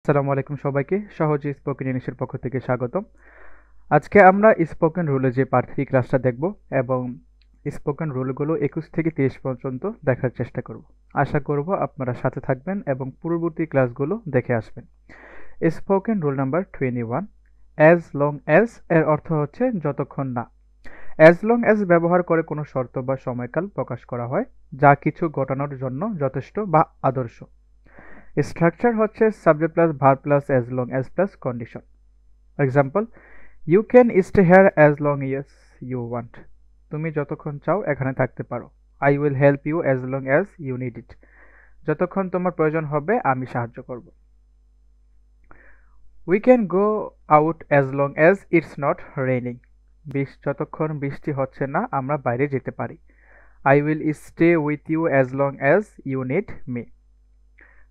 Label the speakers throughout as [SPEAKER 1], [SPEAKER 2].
[SPEAKER 1] আসসালামু আলাইকুম সবাইকে। সহজে স্পোকেন ইংলিশের পক্ষ থেকে স্বাগতম। আজকে আমরা স্পোকেন রুলে যে পার্ট 3 ক্লাসটা দেখব এবং স্পোকেন রুলগুলো 21 থেকে 30 পর্যন্ত দেখার চেষ্টা করব। আশা করব আপনারা সাথে থাকবেন এবং পূর্ববর্তী ক্লাসগুলো দেখে আসবেন। Spoken rule number 21, as long as এর অর্থ হচ্ছে যতক্ষণ না। অ্যাজ লং অ্যাজ ব্যবহার করে কোনো শর্ত বা সময়কাল প্রকাশ করা হয় যা কিছু ঘটানোর জন্য যথেষ্ট বা আদর্শ। স্ট্রাকচার হচ্ছে subject plus verb plus as long as plus condition. Example, you can stay here as long as you want. তুমি যতক্ষণ চাও এখানে থাকতে পারো। I will help you as long as you need it. যতক্ষণ তোমার প্রয়োজন হবে আমি সাহায্য করব। We can go out as long as it's not raining. যতক্ষণ বৃষ্টি হচ্ছে না আমরা বাইরে যেতে পারি। I will stay with you as long as you need me.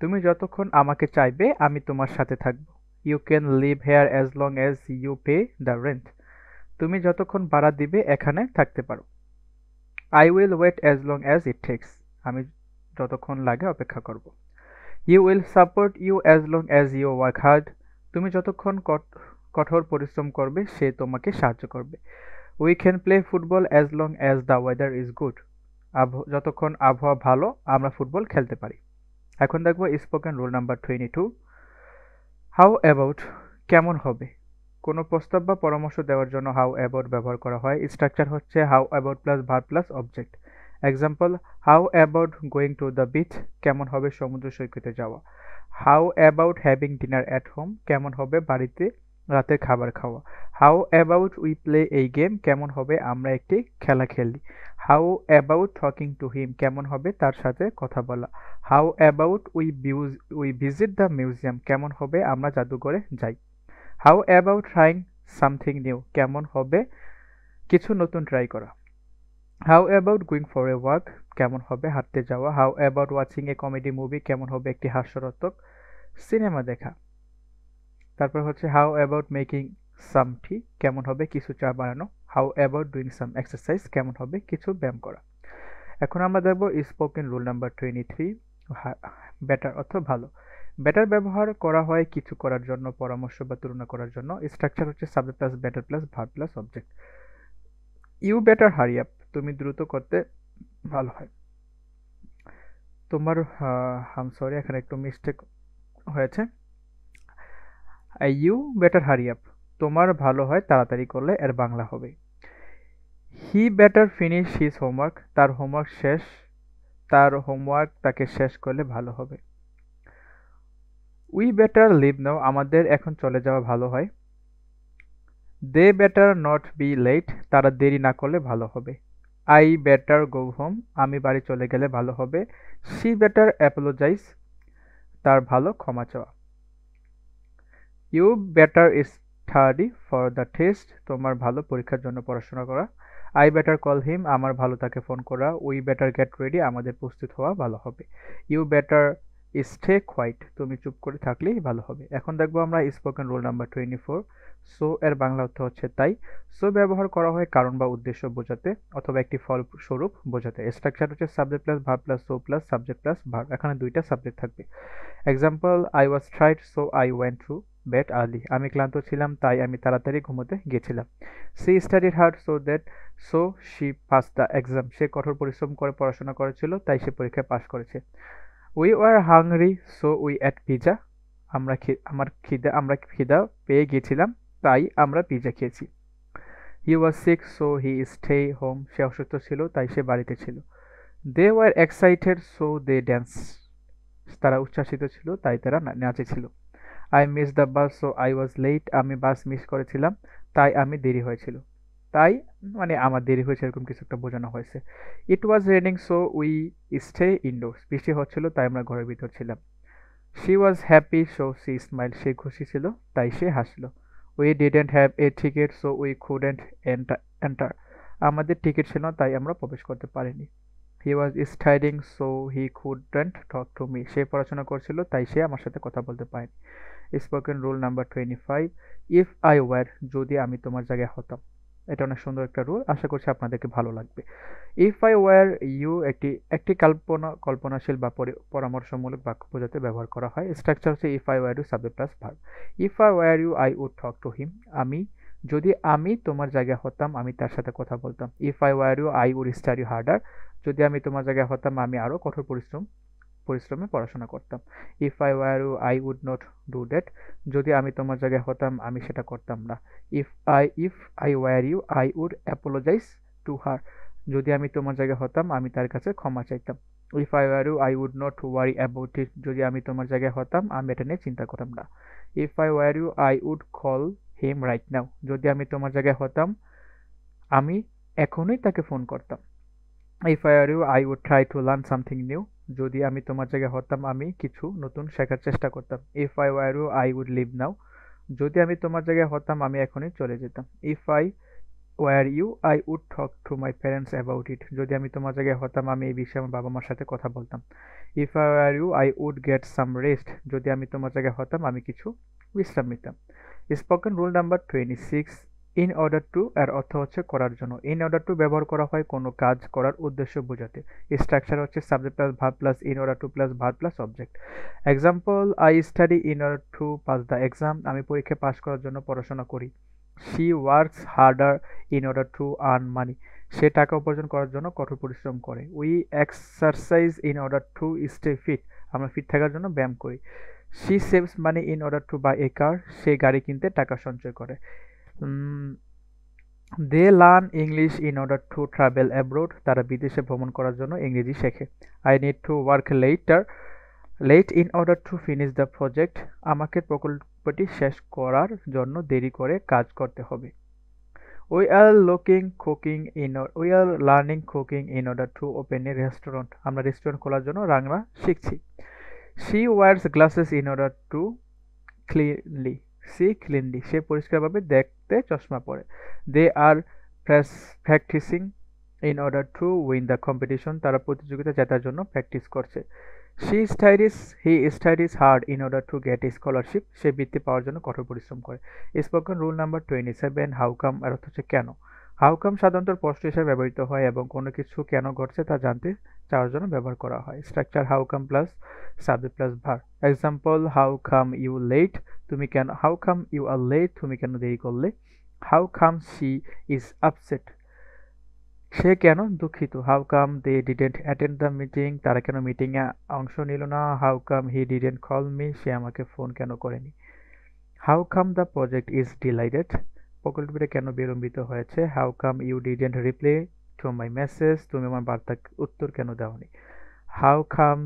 [SPEAKER 1] তুমি যতক্ষণ আমাকে চাইবে আমি তোমার সাথে থাকব। You can live here as long as you pay the rent. তুমি যতক্ষণ ভাড়া দিবে এখানে থাকতে পারো। I will wait as long as it takes. আমি যতক্ষণ লাগে অপেক্ষা করব। You will support you as long as you work hard. তুমি যতক্ষণ কঠোর পরিশ্রম করবে সে তোমাকে সাহায্য করবে। We can play football as long as the weather is good. যতক্ষণ আবহাওয়া ভালো আমরা ফুটবল খেলতে পারি। এখন দেখবো spoken rule number 22, how about কেমন হবে। কোনো প্রস্তাব বা পরামর্শ দেওয়ার জন্য হাউ অ্যাবাউট ব্যবহার করা হয়। স্ট্রাকচার হচ্ছে how about plus verb plus object. Example, how about going to the beach. কেমন হবে সমুদ্র সৈকতে যাওয়া। How about having dinner at home. কেমন হবে বাড়িতে রাতের খাবার খাওয়া। হাউ অ্যাবাউট উই প্লে এই গেম। কেমন হবে আমরা একটি খেলা খেলি। How about talking to him. কেমন হবে তার সাথে কথা বলা। How about we visit the museum. কেমন হবে আমরা জাদুঘরে যাই। How about trying something new. কেমন হবে কিছু নতুন ট্রাই করা। How about going for a walk. কেমন হবে হাঁটতে যাওয়া। How about watching a comedy movie. কেমন হবে একটি হাস্যরসক সিনেমা দেখা। তারপর হচ্ছে হাউ অ্যাবাউট মেকিং সাম টি। কেমন হবে কিছু চা বানানো। How about doing some exercise. কেমন হবে কিছু ব্যায়াম করা। এখন আমরা দেখব স্পোকেন রুল নাম্বার 23, বেটার অর্থ ভালো। বেটার ব্যবহার করা হয় কিছু করার জন্য, পরামর্শ বা তুলনা করার জন্য। স্ট্রাকচার হচ্ছে subject plus better plus verb plus object. You better hurry up. তুমি দ্রুত করতে ভালো হয়। তোমার আম সরি এখানে একটু মিস্টেক হয়েছে। ইউ বেটার হারি আপ, তোমার ভালো হয় তাড়াতাড়ি করলে এর বাংলা হবে he better finish his homework. তার হোমওয়ার্ক তাকে শেষ করলে ভালো হবে। We better leave now. আমাদের এখন চলে যাওয়া ভালো হয়। They better not be late. তারা দেরি না করলে ভালো হবে। I better go home. আমি বাড়ি চলে গেলে ভালো হবে। She better apologise. তার ভালো ক্ষমা চাওয়া। You better study for the test. তোমার ভালো পরীক্ষার জন্য পড়াশোনা করা। আই বেটার কল হিম। আমার ভালো তাকে ফোন করা। We better get ready. আমাদের প্রস্তুত হওয়া ভালো হবে। You better stay quiet. তুমি চুপ করে থাকলেই ভালো হবে। এখন দেখবো আমরা স্পোকেন রুল নাম্বার 24, সো এর বাংলা অর্থ হচ্ছে তাই। সো ব্যবহার করা হয় কারণ বা উদ্দেশ্য বোঝাতে অথবা একটি ফলস্বরূপ বোঝাতে। স্ট্রাকচার হচ্ছে subject plus verb plus so plus subject plus verb. এখানে দুইটা সাবজেক্ট থাকবে। Example, I was tired so I went to bed early. আমি ক্লান্ত ছিলাম তাই আমি তাড়াতাড়ি ঘুমোতে গিয়েছিলাম। She studied hard so she pass the exam. সে কঠোর পরিশ্রম করে পড়াশোনা করেছিল তাই সে পরীক্ষায় পাশ করেছে। We were hungry so we ate pizza. আমরা খিদা পেয়ে গিয়েছিলাম তাই আমরা পিজা খেয়েছি। He was sick so he stay home. সে অসুস্থ ছিল তাই সে বাড়িতে ছিল। They were excited so they dance. তারা উচ্ছ্বাসিত ছিল তাই তারা নাচেছিল। I miss the bus so I was late. আমি বাস মিস করেছিলাম তাই আমি দেরি হয়েছিল। তাই মানে আমার দেরি হয়েছে এরকম কিছু একটা বোঝানো হয়েছে। It was raining so we stay indoors. বৃষ্টি হচ্ছিল তাই আমরা ঘরের ভিতর ছিলাম। She was happy so she smile. সে খুশি ছিল তাই সে হাসলো। We didn't have a ticket so we couldn't enter. আমাদের টিকিট ছিল না তাই আমরা প্রবেশ করতে পারিনি। He was studying so he couldn't talk to me. সে পড়াশোনা করছিল তাই সে আমার সাথে কথা বলতে পারেনি। Spoken rule number 25, if I war. যদি আমি তোমার জায়গায় হতাম। এটা অনেক সুন্দর একটা রুল, আশা করছি আপনাদেরকে ভালো লাগবে। ইফ আই ওয়ার ইউ একটি একটি কল্পনাশীল বা পরামর্শমূলক বাক্য বোঝাতে ব্যবহার করা হয়। স্ট্রাকচার হচ্ছে if I were you subject plus verb. If I were you I would talk to him. যদি আমি তোমার জায়গায় হতাম আমি তার সাথে কথা বলতাম। If I were you I would study harder. যদি আমি তোমার জায়গায় হতাম আমি আরো কঠোর পরিশ্রমে পড়াশোনা করতাম। If I were you I would not do that. যদি আমি তোমার জায়গায় হতাম আমি সেটা করতাম না। If I were you I would apologise to her. যদি আমি তোমার জায়গায় হতাম আমি তার কাছে ক্ষমা চাইতাম। If I were you I would not worry about it. যদি আমি তোমার জায়গায় হতাম আমি এটা নিয়ে চিন্তা করতাম না। If I were you I would call him right now. যদি আমি তোমার জায়গায় হতাম আমি এখনই তাকে ফোন করতাম। If I are you I would try to learn something new. যদি আমি তোমার জায়গায় হতাম আমি কিছু নতুন শেখার চেষ্টা করতাম। If I were you I would leave now. যদি আমি তোমার জায়গায় হতাম আমি এখনই চলে যেতাম। If I were you I would talk to my parents about it. যদি আমি তোমার জায়গায় হতাম আমি এই বিষয়ে আমার বাবা মার সাথে কথা বলতাম। If I were you I would get some rest. যদি আমি তোমার জায়গায় হতাম আমি কিছু বিশ্রাম নিতাম। Spoken rule number 26। In order to এর অর্থ হচ্ছে করার জন্য। ইন অর্ডার টু ব্যবহার করা হয় কোনো কাজ করার উদ্দেশ্য বোঝাতে। স্ট্রাকচার হচ্ছে subject plus verb plus in order to plus verb plus object. Example, I study in order to pass the exam. আমি পরীক্ষা পাস করার জন্য পড়াশোনা করি। She works harder in order to earn money. সে টাকা উপার্জন করার জন্য কঠোর পরিশ্রম করে। We exercise in order to stay fit. আমরা ফিট থাকার জন্য ব্যায়াম করি। She saves money in order to buy a car. সে গাড়ি কিনতে টাকা সঞ্চয় করে। They learn English in order to travel abroad. তারা বিদেশে ভ্রমণ করার জন্য ইংরেজি শেখে। I need to work late in order to finish the project. আমাকে প্রকল্পটি শেষ করার জন্য দেরি করে কাজ করতে হবে। We are learning cooking in order to open a restaurant. আমরা রেস্টুরেন্ট খোলার জন্য রান্না শিখছি। She wears glasses in order to cleanly. সে পরিষ্কারভাবে দেখতে চশমা পরে। They are practising in order to win the competition. তারা প্রতিযোগিতা জেতার জন্য প্র্যাকটিস করছে। He studies hard in order to get scholarship. সে বৃত্তি পাওয়ার জন্য কঠোর পরিশ্রম করে। Spoken rule number 27। হাউকাম এর অর্থ হচ্ছে কেন। হাউকাম সাধারণত প্রশ্ন হিসেবে ব্যবহৃত হয় এবং কোনো কিছু কেন ঘটছে তা জানতে চাওয়ার জন্য ব্যবহার করা হয়। Structure how come plus subject plus verb. Example, how come you are late. তুমি কেন দেরি করলে। How come she is upset. সে কেন দুঃখিত। How come they didn't attend the meeting. তারা কেন মিটিংয়ে অংশ নিল না। How come he didn't call me. সে আমাকে ফোন কেন করেনি। How come the project is delayed. প্রকল্পটি কেন বিলম্বিত হয়েছে। How come you didn't reply to my message. তুমি আমার বার্তা উত্তর কেন দাওনি। How come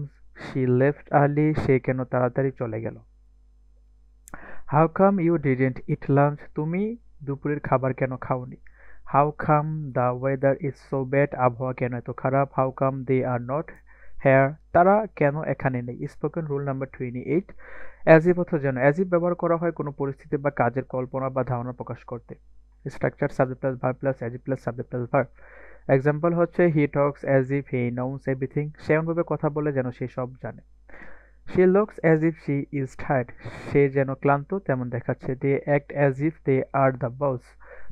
[SPEAKER 1] she left early. সে কেন তাড়াতাড়ি চলে গেল। How come you didn't eat lunch. তুমি দুপুরের খাবার কেন খাওনি। How come the weather is so bad. আবহাওয়া কেন এত খারাপ। How come they are not here. তারা কেন এখানে নেই। Spoken rule number 28। অ্যাজিভ অর্থ যেন। অ্যাজিভ ব্যবহার করা হয় কোনো পরিস্থিতি বা কাজের কল্পনা বা ধারণা প্রকাশ করতে। Structure subject plus verb plus as if plus subject plus verb. Example হচ্ছে, he talks as if he knows everything. সে এমনভাবে কথা বলে যেন সে সব জানে। She looks as if she is tired. সে যেন ক্লান্ত তেমন দেখাচ্ছে। They act as if they are the boss.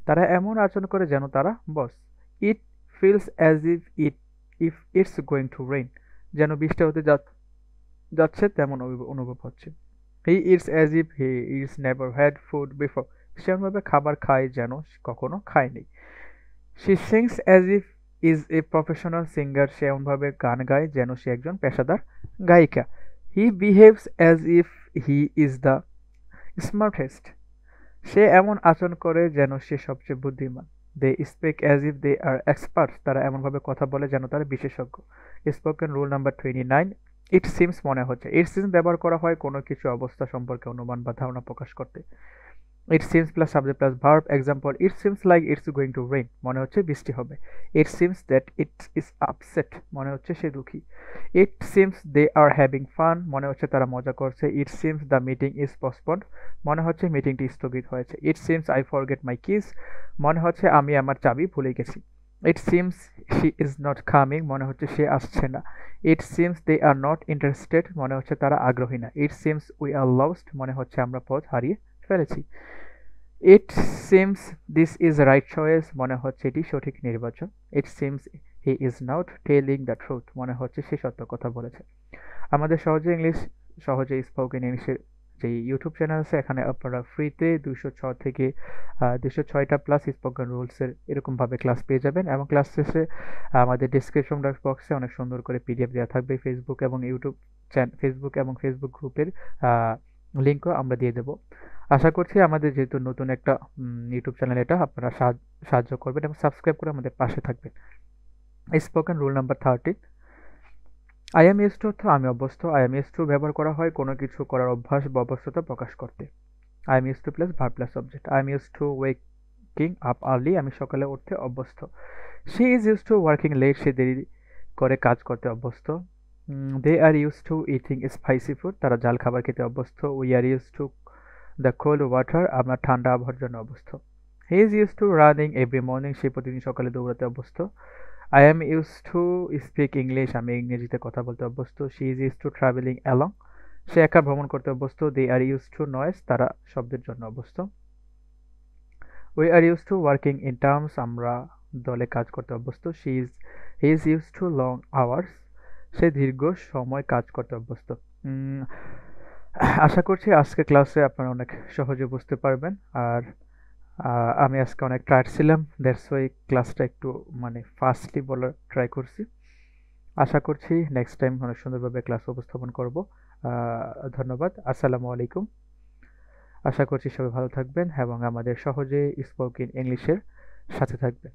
[SPEAKER 1] তারা এমন আচরণ করে যেন তারা boss. It feels as if it's going to rain. যেন বৃষ্টি হতে যাচ্ছে তেমন অনুভব হচ্ছে। He it's as if he is never had food before. সে এমনভাবে খাবার খায় যেন কখনো খায়নি। She sings as if is a professional singer. সে এমনভাবে গান গায় যেন সে একজন পেশাদার গায়িকা। He behaves as if he is the smartest. সে এমন আচরণ করে যেন সে সবচেয়ে বুদ্ধিমান। They speak as if they are experts. তারা এমনভাবে কথা বলে যেন তারা বিশেষজ্ঞ। Spoken rule number 29। It seems মনে হচ্ছে। ইট সিমস ব্যবহার করা হয় কোনো কিছু অবস্থা সম্পর্কে অনুমান বা ধারণা প্রকাশ করতে। It seems plus subject plus verb. Example, it seems like it's going to rain. মনে হচ্ছে বৃষ্টি হবে। It seems that it is upset. মনে হচ্ছে সে দুঃখী। It seems they are having fun. মনে হচ্ছে তারা মজা করছে। It seems the meeting is postponed. মনে হচ্ছে মিটিংটি স্থগিত হয়েছে। It seems I forget my keys. মনে হচ্ছে আমি আমার চাবি ভুলে গেছি। It seems she is not coming. মনে হচ্ছে সে আসছে না। It seems they are not interested. মনে হচ্ছে তারা আগ্রহী না। It seems we are lost. মনে হচ্ছে আমরা পথ হারিয়ে ফেলেছি। It seems this is right choice, মনে হচ্ছে এটি সঠিক নির্বাচন। It seems he is not telling the truth, মনে হচ্ছে সে সত্য কথা বলেছে। আমাদের সহজে স্পোকেন ইংলিশের যে ইউটিউব চ্যানেল আছে, এখানে আপনারা ফ্রিতে 206 থেকে 206টা প্লাস স্পোকেন রুলসের এরকমভাবে ক্লাস পেয়ে যাবেন, এবং ক্লাস শেষে আমাদের ডিসক্রিপশন বক্সে অনেক সুন্দর করে পিডিএফ দেওয়া থাকবে। ফেসবুক গ্রুপের লিঙ্কও আমরা দিয়ে দেবো। আশা করছি আমাদের যেহেতু নতুন একটা ইউটিউব চ্যানেল, এটা আপনারা সাহায্য করবেন এবং সাবস্ক্রাইব করে আমাদের পাশে থাকবেন। Spoken rule number 13, I am use two অর্থ আমি অভ্যস্ত। আই এম ইউজ টু ব্যবহার করা হয় কোনো কিছু করার অভ্যাস বা অভ্যস্ততা প্রকাশ করতে। I am use to plus verb plus object. I am use to waking up early, আমি সকালে উঠতে অভ্যস্ত। She is use to working late, সে দেরি করে কাজ করতে অভ্যস্ত। They are use to eating spicy food, তারা জাল খাবার খেতে অভ্যস্ত। We are use to the cold water, আমরা ঠান্ডা আবহাওয়ার জন্য অভ্যস্ত। He is use to running every morning, সে প্রতিদিন সকালে দৌড়াতে অভ্যস্ত। I am use to speak English, আমি ইংরেজিতে কথা বলতে অভ্যস্ত। She is use to traveling along, সে একা ভ্রমণ করতে অভ্যস্ত। They are use to noise, তারা শব্দের জন্য অভ্যস্ত। We are use to working in terms, আমরা দলে কাজ করতে অভ্যস্ত। He is use to long hours, সে দীর্ঘ সময় কাজ করতে অভ্যস্ত। উম, আশা করছি আজকে ক্লাসে আপনারা অনেক সহজে বুঝতে পারবেন। আর আমি আজকে অনেক টায়ার্ড ছিলাম, দ্যাটস ওয়াই ক্লাসটা একটু মানে ফাস্টলি বলার ট্রাই করছি। আশা করছি নেক্সট টাইম অনেক সুন্দরভাবে ক্লাস উপস্থাপন করব। ধন্যবাদ। আসসালামু আলাইকুম। আশা করছি সবাই ভালো থাকবেন এবং আমাদের সহজে স্পোকেন ইংলিশের সাথে থাকবেন।